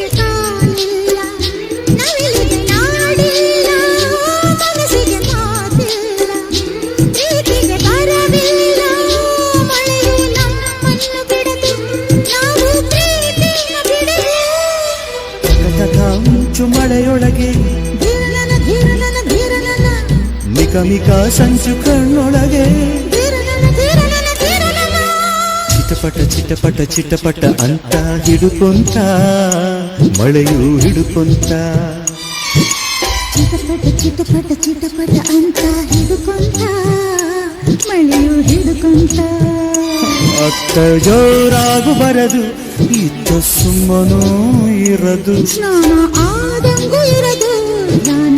ಕಣ್ಣಿಗೆ ಕಾಣಿಲ್ಲ ನವಿಲಿಗೆ ನಾಡಿಲ್ಲ ಮನಸ್ಸಿಗೆ ಮಾತಿಲ್ಲ ಪ್ರೀತಿಗೆ ಬರವಿಲ್ಲ ಮಳೆಯು ನಮ್ಮನ್ನು ಬಿಡದು ನಾವು ಪ್ರೀತಿನ ಬಿಡಲು ಮಿಂಚು ಮಳೆಯೊಳಗೆ ಧೀರನನ ಧೀರನನ ಧೀರನನ ಮಿಕ ಮಿಕ ಸಂಚು ಕಣ್ಣೊಳಗೆ ಧೀರನನ ಧೀರನನ ಧೀರನನ ಚಿಟಪಟ ಚಿಟಪಟ ಚಿಟಪಟ ಅಂತ ಹಿಡುಕೊಂತ ಮಳೆಯು ಹಿಡುಕೊಂತ ಚಿಟಪಟ ಚಿಟಪಟ ಚಿಟಪಟ ಅಂತ ಹಿಡುಕೊಂತ ಮಳೆಯು ಹಿಡುಕೊಂತ ಅತ್ತ ಜೋರಾಗು ಬರದು ಇತ್ತ ಸುಮ್ಮನೂ ಇರದು ಸ್ನಾನ ಆದಂಗೂ ಇರದು ಧ್ಯಾನ